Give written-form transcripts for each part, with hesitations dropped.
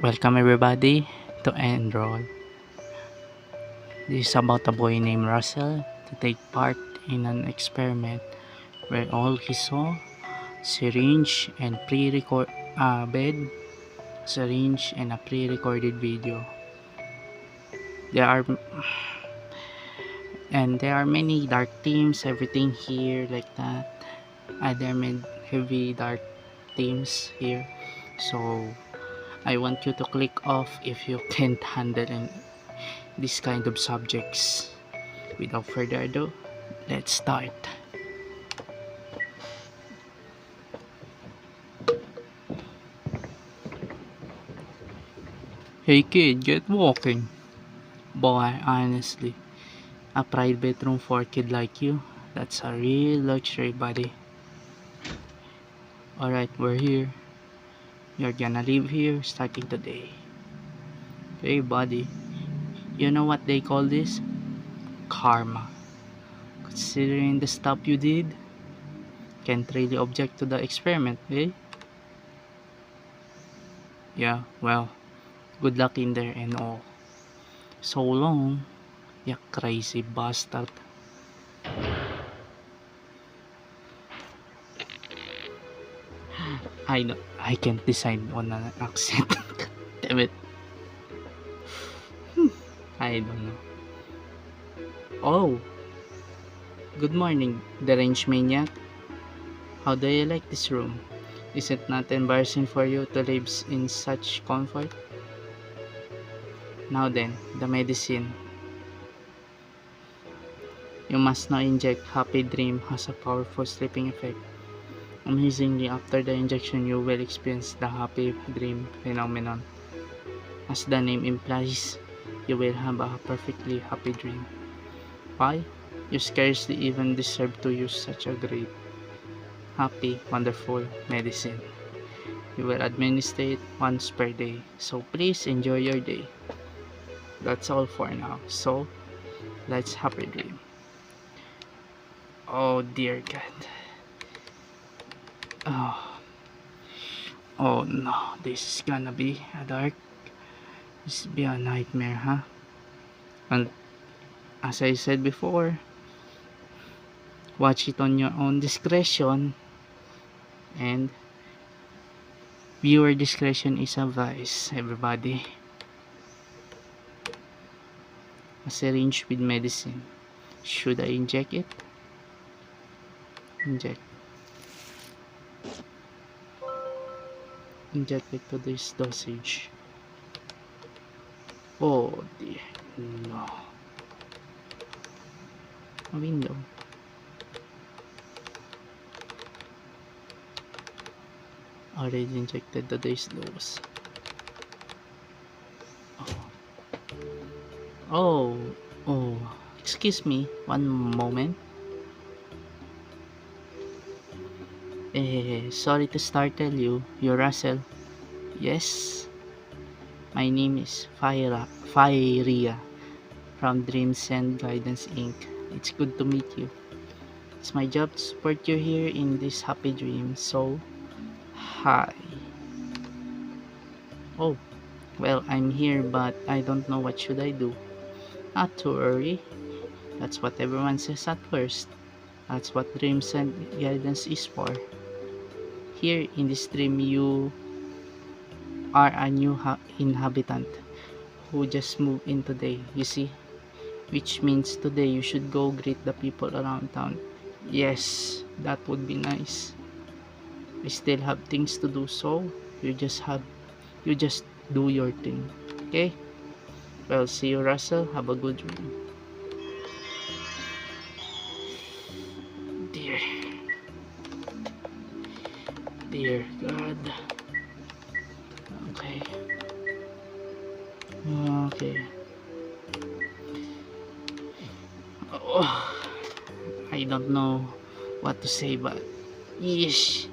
Welcome everybody to Enroll. This is about a boy named Russell to take part in an experiment where all he saw syringe and pre-record bed, syringe and a pre-recorded video. There are there are many dark themes, everything here like that. There are many heavy dark themes here. So I want you to click off if you can't handle this kind of subjects. Without further ado, let's start. Hey kid, get walking. Boy, honestly, a private room for a kid like you, that's a real luxury, buddy. Alright, we're here. You're gonna live here starting today. Hey buddy, you know what they call this? Karma. Considering the stuff you did, can't really object to the experiment, eh? Yeah, well, good luck in there and all. So long, you crazy bastard. I know, I can't decide on an accent. Damn it. I don't know. Oh, good morning, deranged maniac. How do you like this room? Is it not embarrassing for you to live in such comfort? Now then, the medicine. You must not inject. Happy Dream has a powerful sleeping effect. Amazingly, after the injection, you will experience the Happy Dream phenomenon. As the name implies, you will have a perfectly happy dream. Why? You scarcely even deserve to use such a great, happy, wonderful medicine. You will administer it once per day, so please enjoy your day. That's all for now, so let's happy dream. Oh dear God. Oh no, this is gonna be a dark, this will be a nightmare, huh? And as I said before, watch it on your own discretion, and viewer discretion is advised, everybody. A syringe with medicine. Should I inject it? Inject it to this dosage. Oh dear, no. A window. Already injected today's dose. Oh, excuse me, one moment. Sorry to startle you. You're Russell. Yes, my name is Fairia from Dreams and Guidance Inc. It's good to meet you. It's my job to support you here in this happy dream. So, hi. Oh, well, I'm here, but I don't know what should I do. Not to worry. That's what everyone says at first. That's what Dreams and Guidance is for. Here in this dream, you are a new inhabitant who just moved in today, you see? Which means today you should go greet the people around town. Yes, that would be nice. We still have things to do, so you just do your thing. Okay? Well, see you, Russell. Have a good dream. Dear God. Okay. Oh, I don't know what to say, but yeesh.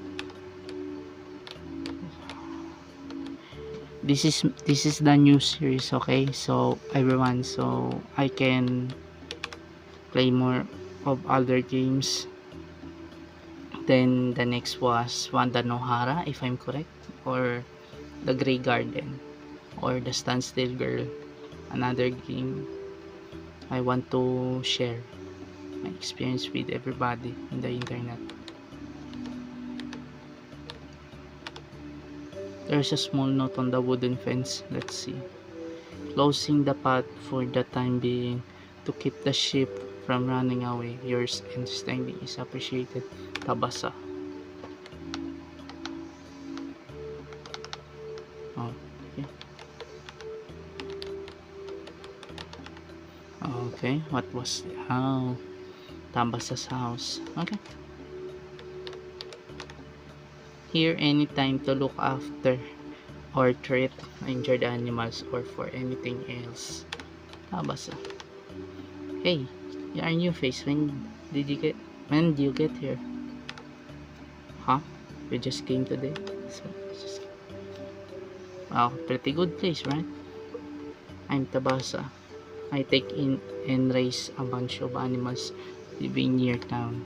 This is the new series, okay? So everyone, so I can play more of other games. Then the next was Wanda Nohara, if I'm correct, or the Grey Garden. or the Standstill Girl, another game I want to share my experience with everybody in the internet. There's a small note on the wooden fence. Let's see. Closing the path for the time being to keep the sheep from running away. Yours understanding is appreciated. Tabasa. Oh, okay. Okay, what was Tabasa's house. Okay. Here anytime to look after or treat injured animals or for anything else. Tabasa. Hey, you are new face. When did you get here? Huh? We just came today. So, wow, pretty good place, right? I'm Tabasa. I take in and raise a bunch of animals living near town.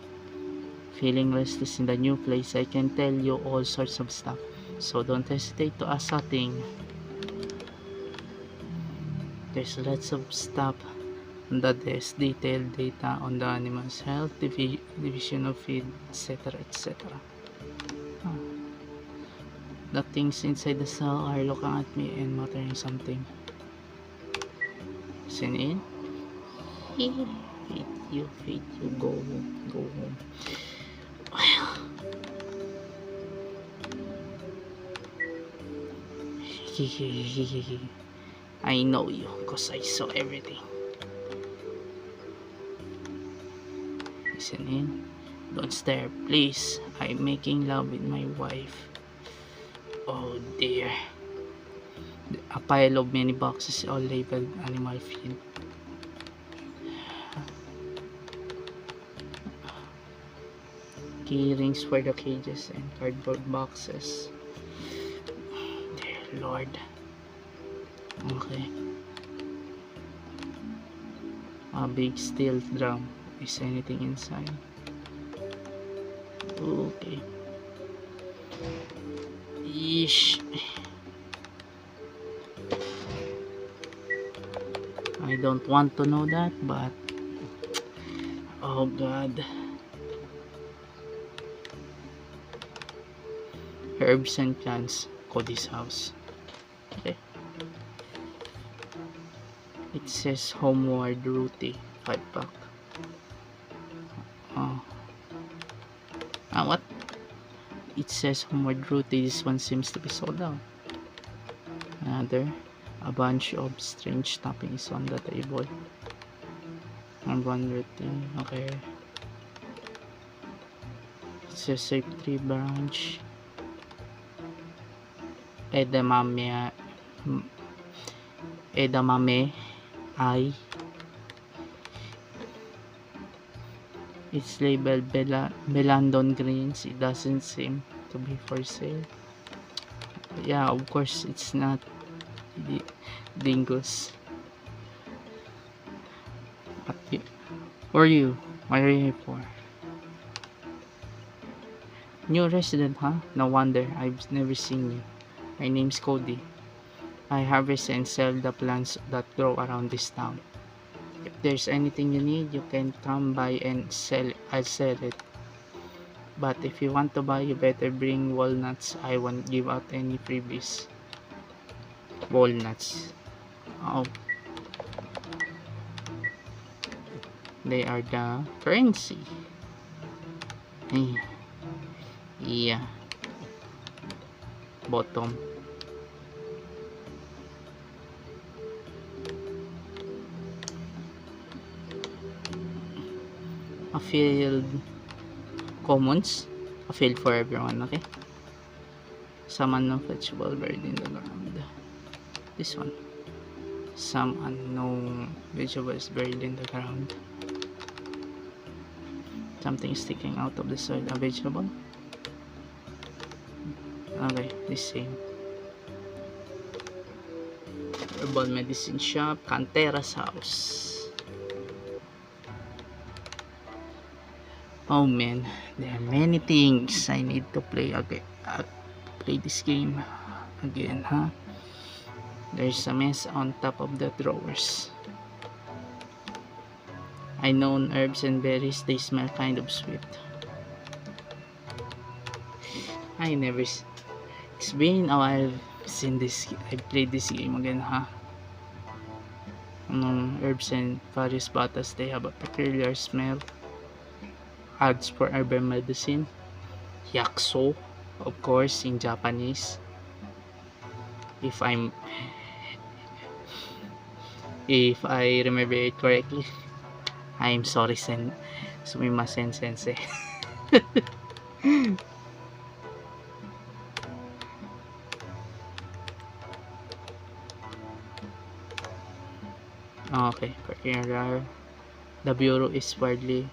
Feeling restless in the new place, I can tell you all sorts of stuff. So don't hesitate to ask something. There's lots of stuff on the desk, detailed data on the animals, health, division of feed, etc. etc. Oh. The things inside the cell are looking at me and muttering something. Listen in. Hate you, go home. Well, I know you because I saw everything. Listen in. Don't stare, please. I'm making love with my wife. Oh dear. A pile of many boxes all labeled animal feed. Key rings for the cages and cardboard boxes. Dear Lord. Okay. A big steel drum. Is anything inside? Okay. Yeesh. I don't want to know that, but oh god. Herbs and plants. Cody's house. Okay. It says homeward route 5-pack. Oh. What? It says homeward route. This one seems to be sold out. Another. A bunch of strange toppings on the table. And one routine. Okay. It says safe tree branch. Edamame I. It's labeled Belandon greens. It doesn't seem to be for sale. Yeah, of course it's not dingoes. Who are you? What are you here for? New resident, huh? No wonder, I've never seen you. My name's Cody. I harvest and sell the plants that grow around this town. If there's anything you need, you can come by and I'll sell it. But if you want to buy, you better bring walnuts. I won't give out any freebies. Walnuts. Oh. They are the currency. Yeah. Bottom. A field commons. A field for everyone, okay? Some unknown vegetable buried in the ground. This one. Some unknown vegetables buried in the ground. Something sticking out of the soil. A vegetable. Okay, the same. Herbal medicine shop. Cantera's house. Oh man, there are many things I need to play again. Play this game again, huh? There's a mess on top of the drawers. I know herbs and berries, they smell kind of sweet. I never It's been a while since I played this game again, huh? Herbs and various batas, they have a peculiar smell. Adds for herbal medicine. Yakso, of course, in Japanese. If I'm if I remember it correctly. I'm sorry, sumimasen sensei. Okay, particular. The bureau is weirdly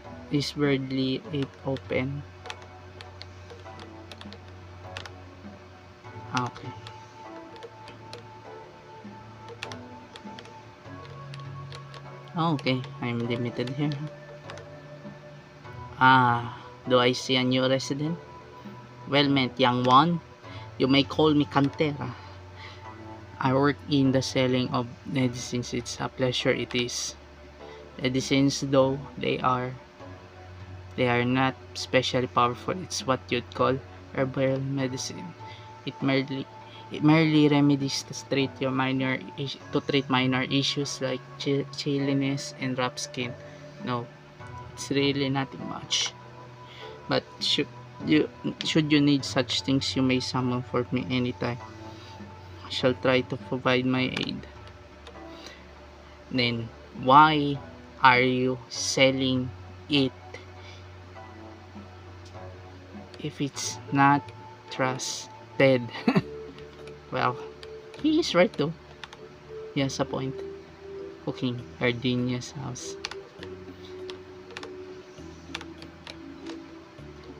open. Okay. Okay, I'm limited here. Do I see a new resident? Well met, young one. You may call me Cantera. I work in the selling of medicines. It's a pleasure it is. Medicines, though, they are not especially powerful. It's what you'd call herbal medicine. It merely it merely remedies to treat minor issues like chilliness and rough skin. No, it's really nothing much. But you should you need such things, you may summon for me anytime. I shall try to provide my aid. Then why are you selling it if it's not trusted? Well, he is right though. He has a point. Cooking Gardenia's house.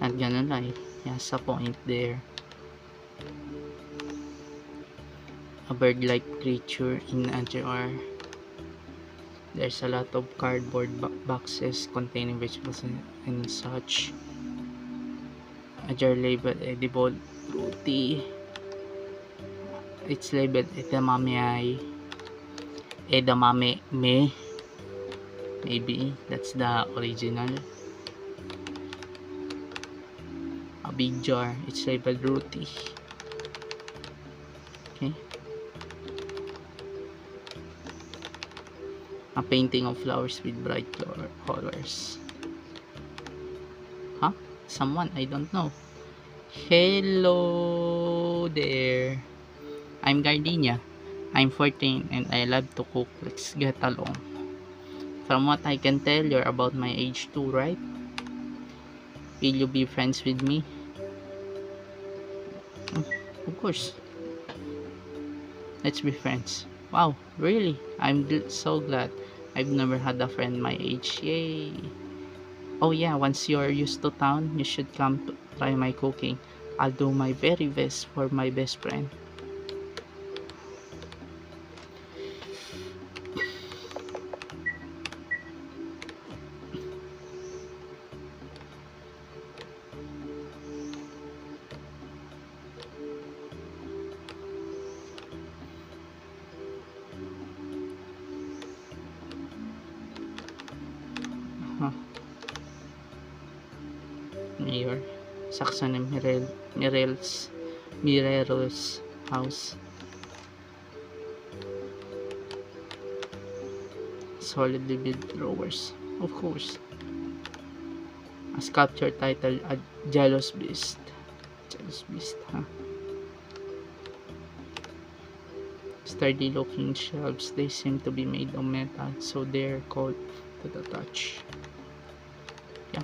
Not gonna lie, he has a point there. A bird-like creature in a jar. There's a lot of cardboard boxes containing vegetables and such. A jar labeled edible fruity. It's labeled edamame me. Maybe that's the original. A big jar. It's labeled roti. Okay. A painting of flowers with bright colors. Huh? Someone I don't know. Hello there. I'm Gardenia. I'm 14 and I love to cook. Let's get along. From what I can tell, you're about my age too, right? Will you be friends with me? Of course. Let's be friends. Wow, really? I'm so glad. I've never had a friend my age. Yay! Oh yeah, once you're used to town, you should come to try my cooking. I'll do my very best for my best friend. Huh. Mayor Saxon and Mirero's house. Solidly built drawers, of course. A sculpture titled A Jealous Beast. Jealous Beast, huh? Sturdy looking shelves, they seem to be made of metal, so they're cold to the touch. Yeah.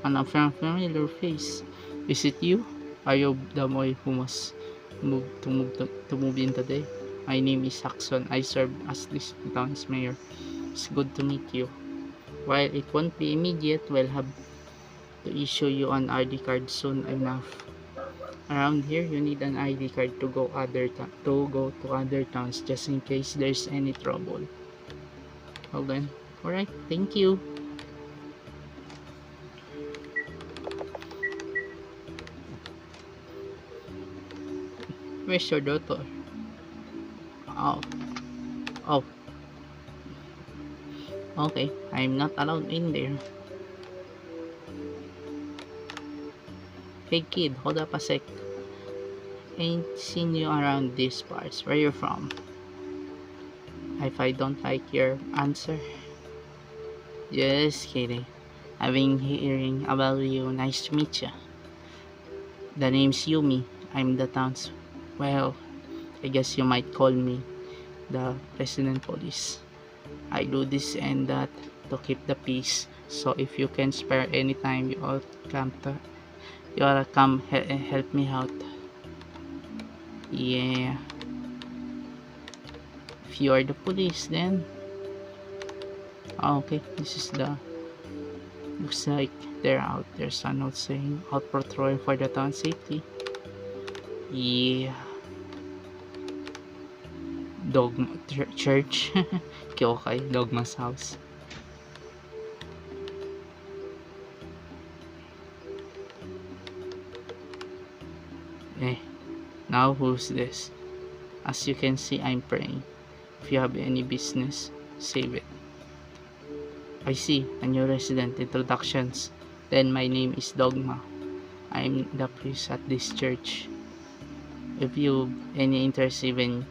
An unfamiliar face. Is it you? Are you the boy who must move in today? My name is Saxon. I serve as this town's mayor. It's good to meet you. While it won't be immediate, we'll have to issue you an ID card soon enough. Around here, you need an ID card to go to other towns just in case there's any trouble. Hold on. Alright, thank you. Where's your daughter? Oh, oh, okay. I'm not allowed in there. Hey kid, hold up a sec. Ain't seen you around these parts. Where you from? If I don't like your answer, just kidding. I've been hearing about you. Nice to meet you. The name's Yumi. I'm the town's. Well, I guess you might call me the resident police. I do this and that to keep the peace. So if you can spare any time, you ought to come help me out. Yeah. If you are the police, then okay. This is the. Looks like they're out. There's a note saying out patrolling for the town safety. Yeah. Dogma church. Okay, Dogma's house. Eh, now who's this? As you can see, I'm praying. If you have any business, save it. I see, a new resident introductions. Then my name is Dogma. I'm the priest at this church. If you any interest, even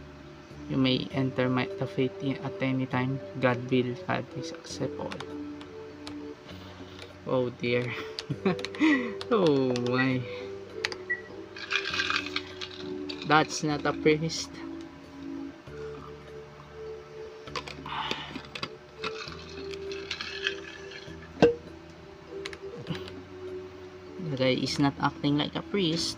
you may enter the faith at any time. God will have this accept all. Oh dear. Oh my. That's not a priest. The guy is not acting like a priest.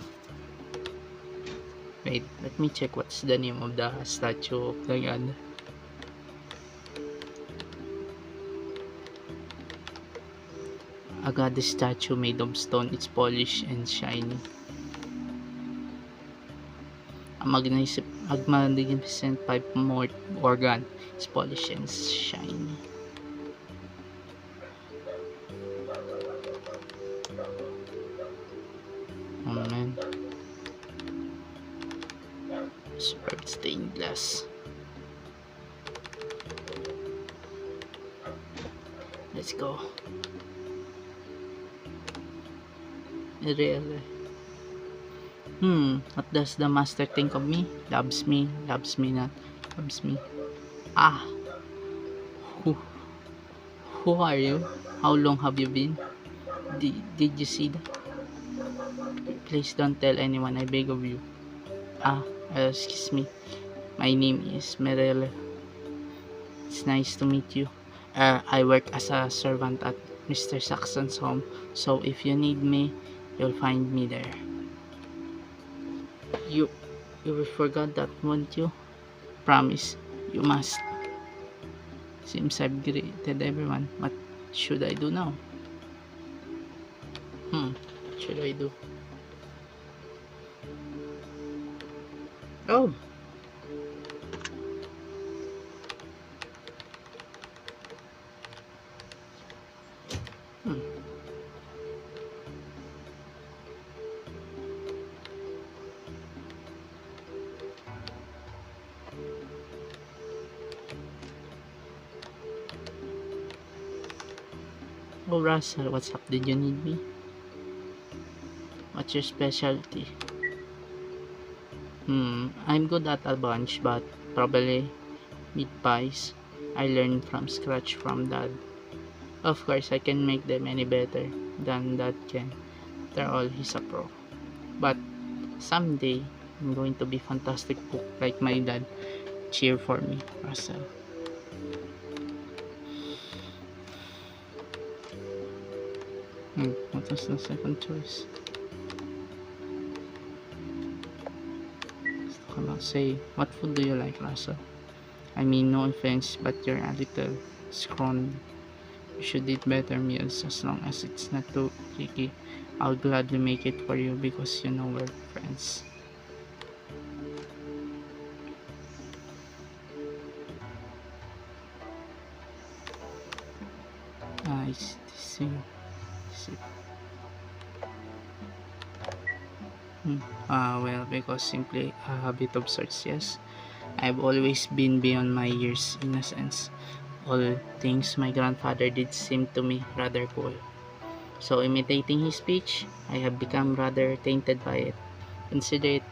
Wait, let me check what's the name of the statue of the god. A goddess statue made of stone. It's polished and shiny. A magnificent pipe organ is polished and shiny. Oh man. Superb stained glass. Let's go. Really? What does the master think of me? Loves me not, loves me. Ah, who, who are you? How long have you been? Did you see that? Please don't tell anyone, I beg of you. Excuse me. My name is Merele. It's nice to meet you. I work as a servant at Mr. Saxon's home, so if you need me, you'll find me there. You will forget that, won't you? Promise, you must. Seems I've greeted everyone. What should I do now? What should I do? Oh! Oh, Russell, what's up? Did you need me? What's your specialty? I'm good at a bunch, but probably meat pies. I learned from scratch from Dad. Of course, I can make them any better than Dad can. After all, he's a pro. But someday, I'm going to be fantastic cook like my dad. Cheer for me, Russell. What was the second choice? Come on, say, what food do you like, Russell? I mean, no offense, but you're a little scrawny. You should eat better meals as long as it's not too tricky. I'll gladly make it for you because you know we're friends. I see. see. Well, because simply a habit of sorts, yes. I've always been beyond my years in a sense. All things my grandfather did seemed to me rather cool. So imitating his speech, I have become rather tainted by it. Consider it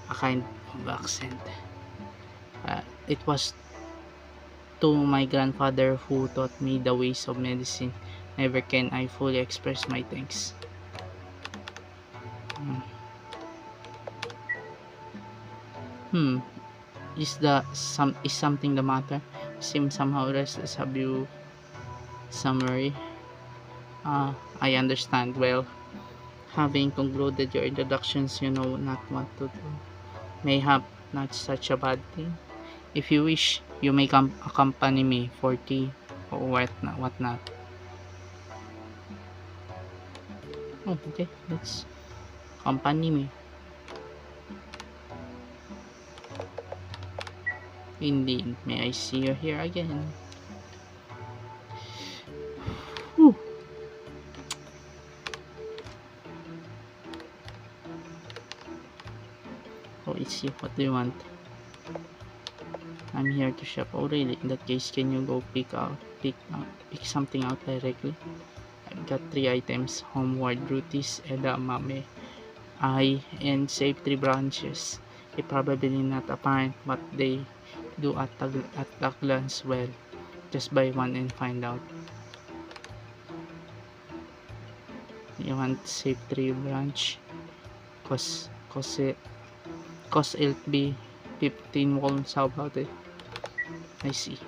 a kind of accent. It was to my grandfather who taught me the ways of medicine. Never can I fully express my thanks. Hmm. Hmm. Is something the matter? Seem somehow restless. Have you summary? I understand. Well, having concluded your introductions, you know not what to do. Mayhap not such a bad thing. If you wish, you may come accompany me for tea or what not. Oh, okay. Let's accompany me. Indeed. May I see you here again? Whew. Oh, it's you. What do you want? I'm here to shop. Oh, really? In that case, can you go pick something out directly? I've got 3 items: homeward routes, edamame, and save 3 branches. It probably not apparent what they do at a glance. Well, just buy one and find out. You want save 3 branch? Cause cause it'll be 15 walls. How about it? I see.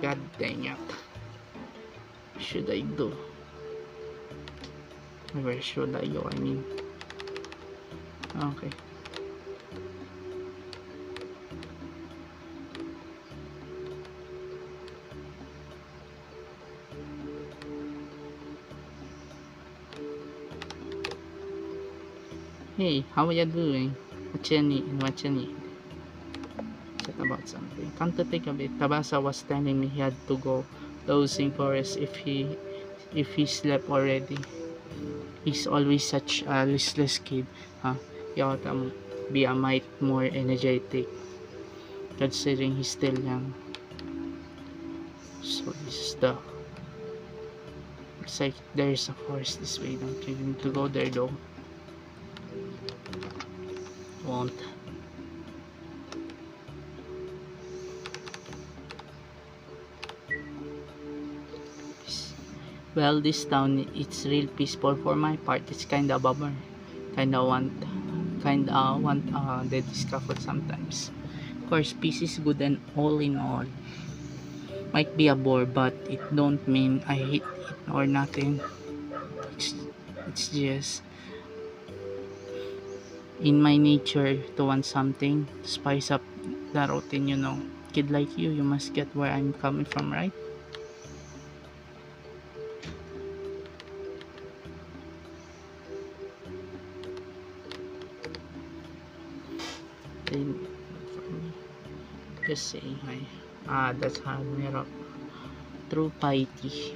God dang it. What should I do? Where should I go? I mean, okay. Hey, how are you doing? What you need? What you need? Chat about something. Come to think of it, Tabasa was telling me he had to go dozing forest if he slept already. He's always such a listless kid, huh? He ought to be a mite more energetic considering he's still young. So this is the it's like there's a forest this way. Don't you need to go there though? Won't. Well, this town it's real peaceful for my part. It's kinda bummer. Kinda want the discomfort sometimes. Of course, peace is good and all in all. Might be a bore, but it don't mean I hate it or nothing. It's, it's just in my nature to want something to spice up the routine, you know. Kid like you must get where I'm coming from, right? Then, for me, just saying hi. That's how mirror. True piety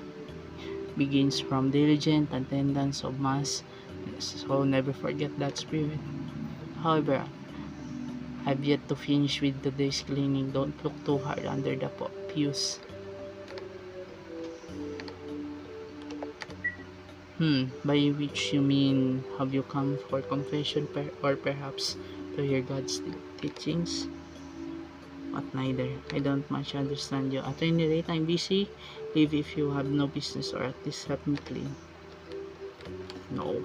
begins from diligent attendance of mass, so never forget that spirit. However, I've yet to finish with today's cleaning. Don't look too hard under the pews. By which you mean, have you come for confession or perhaps to hear God's teachings? But neither. I don't much understand you. At any rate, I'm busy. Leave if you have no business, or at least help me clean. No.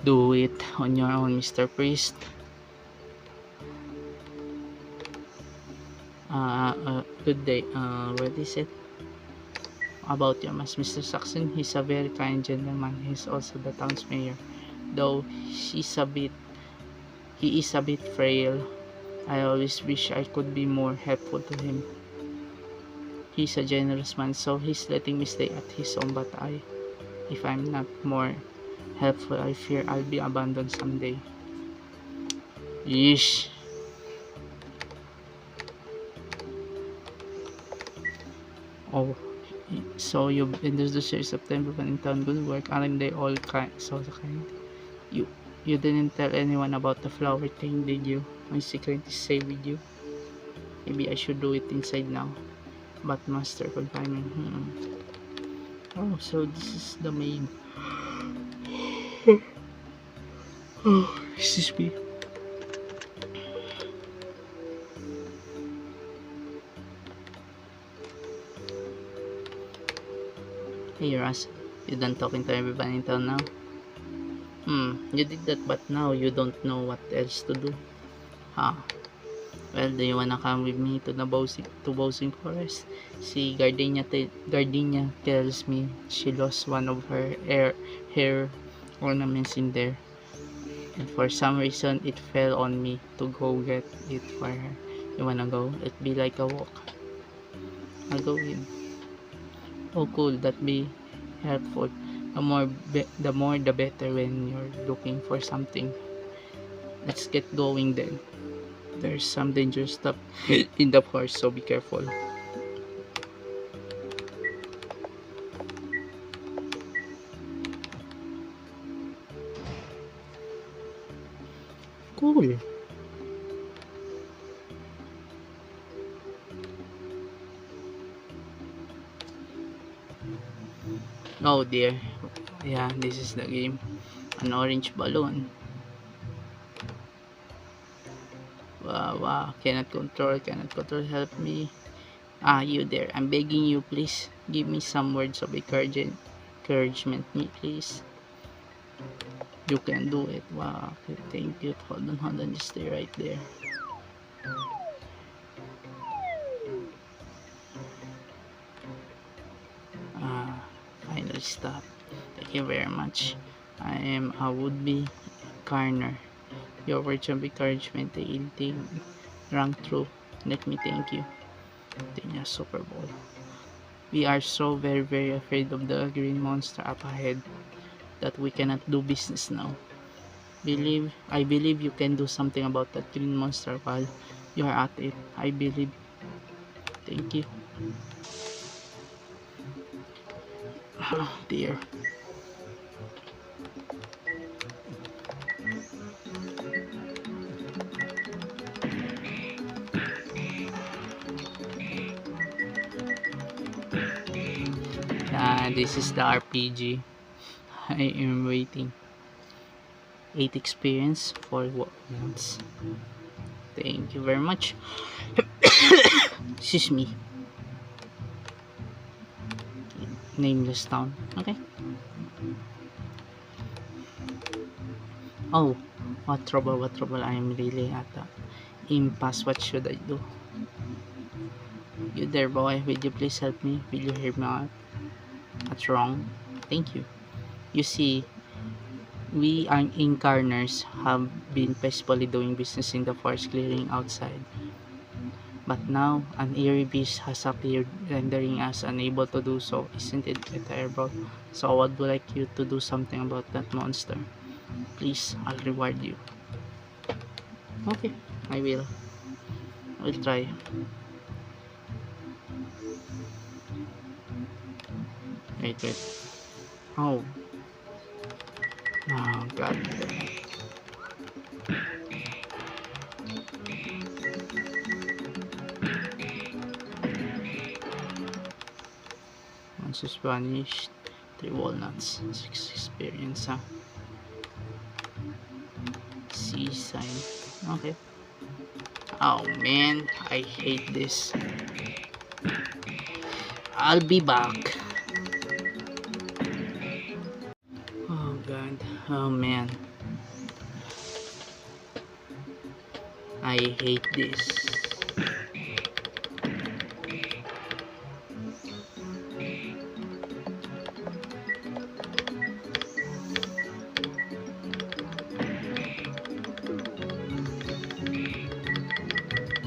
Do it on your own, Mr. Priest. Good day. What is it? About your mass, Mr. Saxon. He's a very kind gentleman. He's also the town's mayor. Though he is a bit frail. I always wish I could be more helpful to him. He's a generous man, so he's letting me stay at his home, but if I'm not more helpful, I fear I'll be abandoned someday. Yeesh. Oh, so you introduced your September when in town. Good work. Aren't they all kind? You you didn't tell anyone about the flower thing, did you? My secret is safe with you. Maybe I should do it inside now. But master confinement. Oh, so this is the maid. Oh, excuse me. Hey Russ, you done talking to everybody in town now? You did that, but now you don't know what else to do. Huh? Well, do you wanna come with me to the Bowsing Forest? See, Gardenia tells me she lost one of her hair ornaments in there, and for some reason it fell on me to go get it for her. You wanna go? It'd be like a walk. I'll go with. Oh, cool. That'd be helpful. The more the better when you're looking for something. Let's get going then. There's some dangerous stuff in the forest, so be careful. Cool. Oh dear. Yeah, this is the game. An orange balloon. Wow. Cannot control. Help me. Ah, you there. I'm begging you, please. Give me some words of encouragement, me, please. You can do it. Wow. Okay, thank you. Hold on. Just stay right there. Ah, finally stop. Thank you very much. I am a would-be Garner. Your words of encouragement, the inting rang true. Let me thank you. Tinya Super Bowl. We are so very afraid of the green monster up ahead that we cannot do business now. I believe you can do something about that green monster while you are at it. I believe. Thank you. Oh dear. This is the RPG. I am waiting. 8 experience for once. Thank you very much. Excuse me. Nameless town. Okay. Oh, what trouble. I am really at the impasse. What should I do? You there, boy. Will you please help me? Will you hear me out? What's wrong? Thank you. You see, we incarners have been peacefully doing business in the forest clearing outside. But now, an eerie beast has appeared, rendering us unable to do so. Isn't it terrible? So I would like you to do something about that monster. Please, I'll reward you. Okay, I will. I'll try. Wait. Oh. Oh, God. Once it's vanished, 3 walnuts, 6 experience, huh? C sign. Okay. Oh man, I hate this. I'll be back. Oh god. Oh man. I hate this.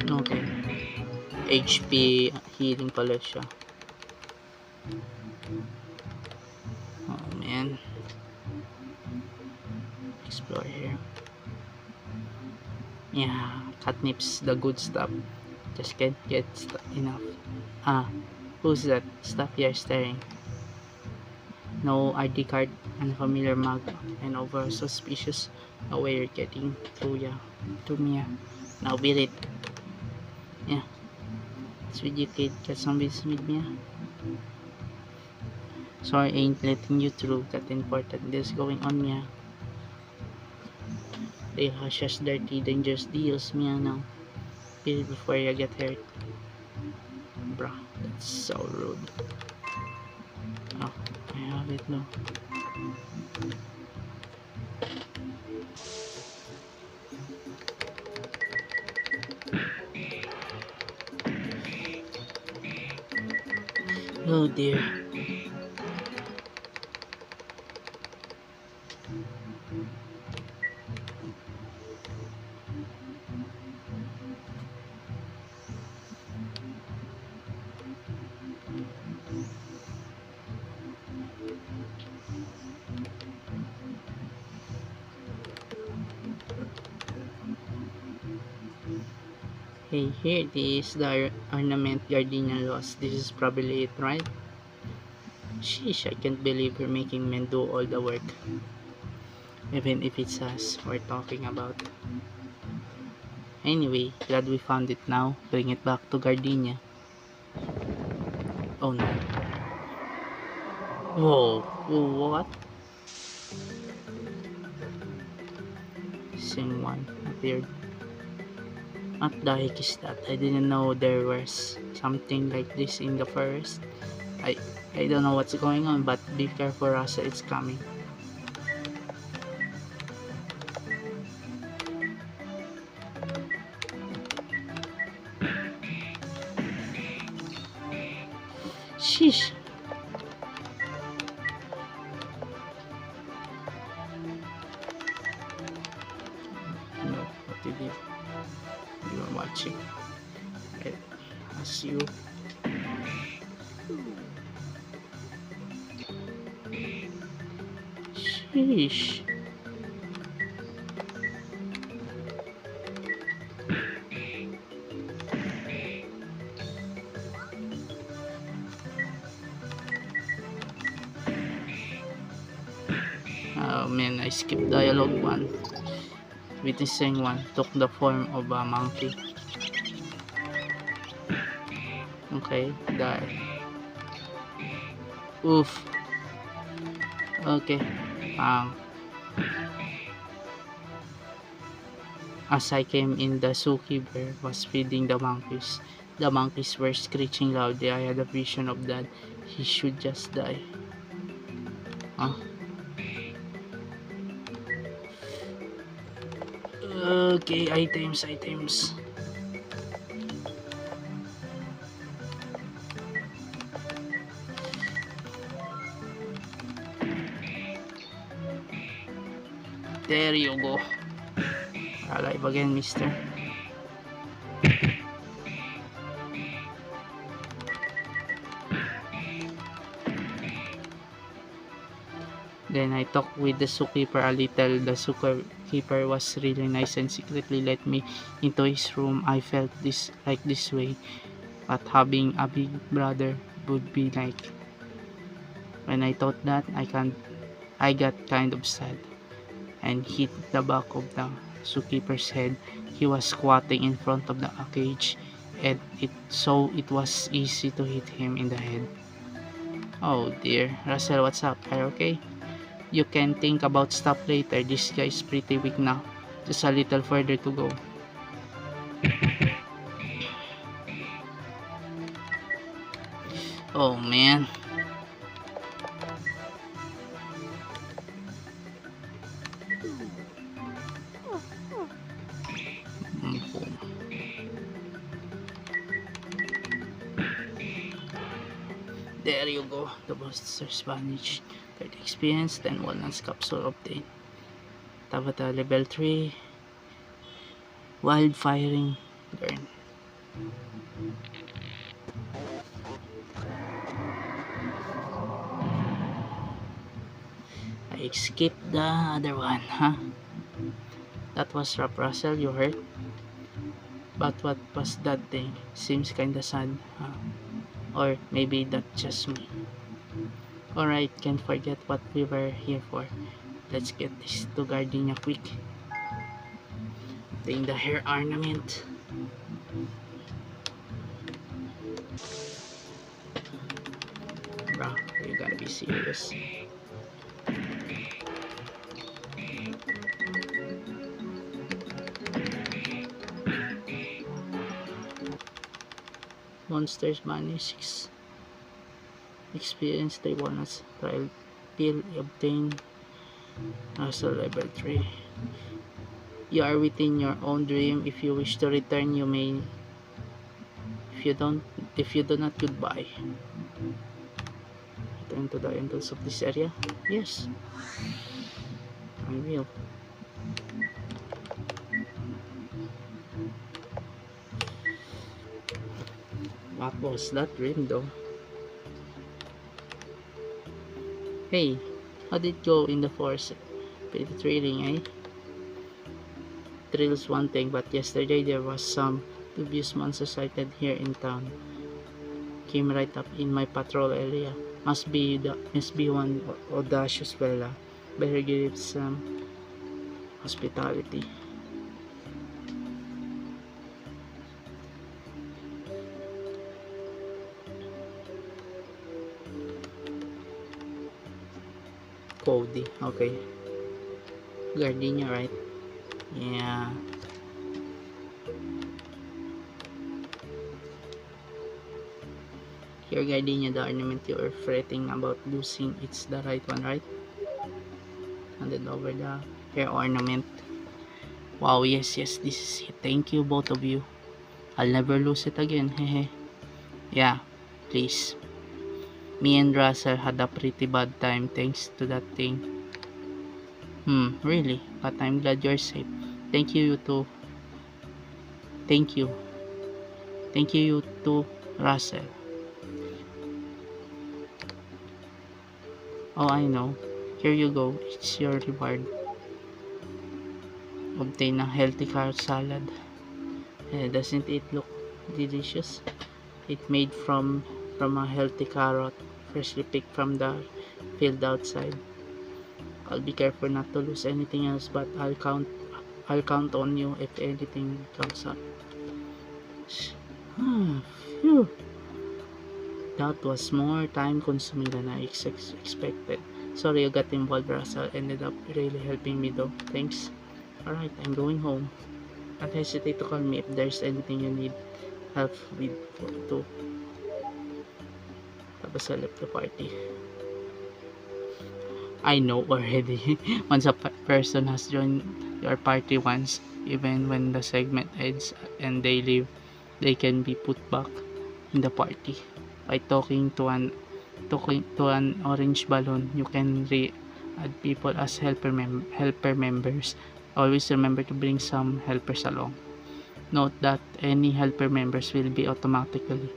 Okay. HP healing pala siya. Oh man. Explore here. Yeah, catnip's the good stuff. Just can't get enough. Ah, who's that? Stop here staring. No ID card, unfamiliar mug, and over suspicious. No way you're getting through ya. To me, yeah. Now beat it. Yeah. It's with you, kid. Got some business with me. Sorry, ain't letting you through. Got important deals going on, Mia. They hush us dirty, dangerous deals, Mia, now. Beat it before you get hurt. Bruh, that's so rude. Oh, I have it now. Oh dear. Hey, here it is, the ornament gardenia lost. This is probably it, right? Sheesh, I can't believe we're making men do all the work. Even if it's us we're talking about. Anyway, glad we found it now. Bring it back to Gardenia. Oh no. Whoa, whoa, what? Same one appeared. What the heck is that? I didn't know there was something like this in the forest. I I don't know what's going on, but be careful, Rasa, it's coming. Sheesh. No, what did you are watching? As you. Sheesh. Oh man, I skipped dialogue one. Witnessing one took the form of a monkey. Okay, die. Oof. Okay. As I came in, the zookeeper was feeding the monkeys. The monkeys were screeching loudly. I had a vision of that. He should just die. Huh? Okay, items. There you go. Alive again, mister. Then I talked with the zookeeper a little. The zookeeper was really nice and secretly let me into his room. I felt this way, but having a big brother would be like. When I thought that, I got kind of sad and hit the back of the zookeeper's head. He was squatting in front of the cage, and it was easy to hit him in the head. Oh dear, Russell, what's up? Are you okay? You can think about stuff later. This guy is pretty weak now. Just a little further to go. Oh man. There you go. The boosters vanished. 30 experience, 10 walnuts capsule obtained. Tabata level 3. Wild firing. Learn. skip the other one, huh? That was rough, Russell. You hurt? But what was that thing? Seems kinda sad, huh? Or maybe that's just me. Alright, can't forget what we were here for. Let's get this to Gardenia quick. Take the hair ornament. Bro, you gotta be serious. Monsters Money 6. Experience the bonus trial pill obtain Russell level 3. You are within your own dream. If you wish to return, you may. If you do not, goodbye. Return to the entrance of this area. Yes, I will. What was that dream though? Hey, how did it go in the forest? Pretty thrilling, eh? Thrills one thing, but yesterday there was some dubious monster sighted here in town. Came right up in my patrol area. Must be one audacious fella. Better give some hospitality. Cody, okay. Gardenia, right? Yeah. Here, Gardenia, the ornament you are fretting about losing, it's the right one, right? Handed over the hair ornament. Wow, yes, this is it. Thank you, both of you. I'll never lose it again, hehe. Yeah, please. Me and Russell had a pretty bad time thanks to that thing. Really? But I'm glad you're safe. Thank you, you too. Thank you. Thank you, you too, Russell. Oh, I know. Here you go. It's your reward. Obtain a healthy carrot salad. Doesn't it look delicious? It made from a healthy carrot, freshly picked from the field outside. I'll be careful not to lose anything else, but I'll count on you if anything comes up. Phew. That was more time consuming than I expected. Sorry you got involved, Russell. Ended up really helping me though. Thanks. Alright, I'm going home. Don't hesitate to call me if there's anything you need help with too. Tapos I left the party. I know already. Once a person has joined your party once, even when the segment ends and they leave, they can be put back in the party. By talking to an orange balloon, you can add people as helper members. Always remember to bring some helpers along. Note that any helper members will be automatically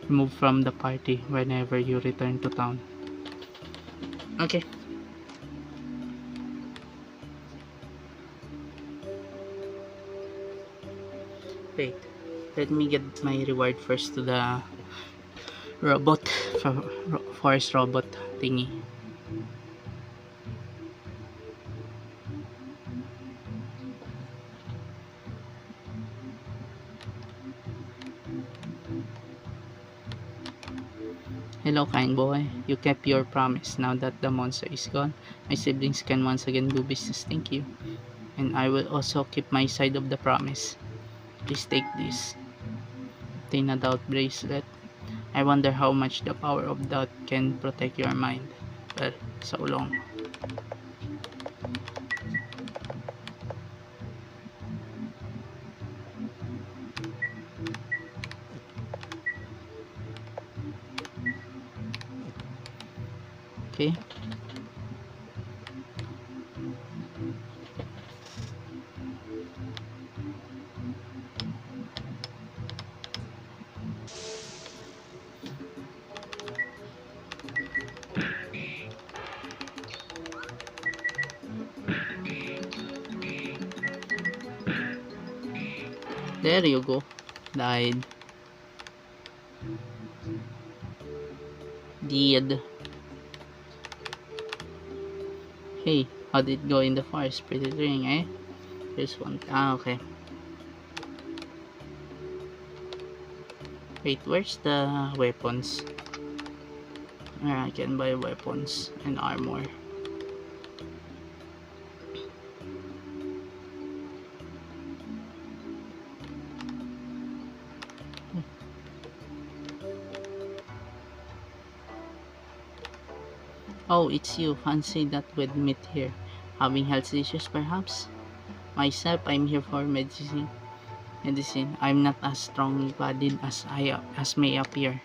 removed from the party whenever you return to town. Okay. Wait, let me get my reward first to the robot, forest robot thingy. Hello, kind boy. You kept your promise. Now that the monster is gone, my siblings can once again do business. Thank you. And I will also keep my side of the promise. Please take this. Obtain a doubt bracelet. I wonder how much the power of doubt can protect your mind. Well, so long. Okay. There you go. Died. Dead. Hey, how did it go in the forest? Pretty thrilling, eh? Here's one. Ah, okay. Wait, where's the weapons? I can buy weapons and armor. Oh, it's you. Fancy that with meat here. Having health issues, perhaps? Myself, I'm here for medicine. I'm not as strong-bodied as may appear.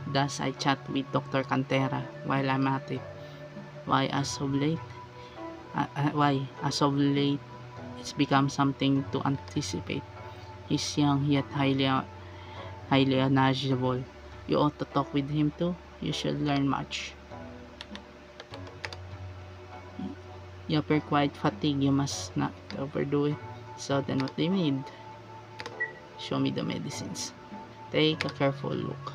Thus, I chat with Dr. Cantera while I'm at it. Why, as of late, it's become something to anticipate. He's young yet highly knowledgeable. You ought to talk with him too. You should learn much. You appear quite fatigued. You must not overdo it. So then what do you need? Show me the medicines. Take a careful look.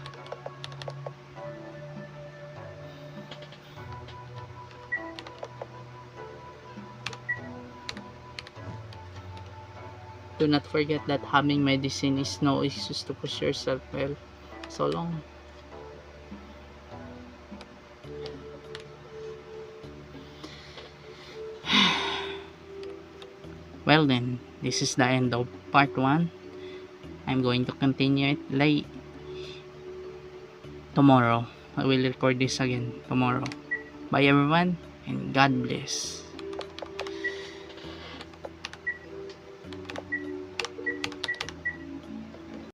Do not forget that having medicine is no excuse to push yourself well. So long. Well then, this is the end of part 1. I'm going to continue it late tomorrow. I will record this again tomorrow. Bye everyone, and God bless.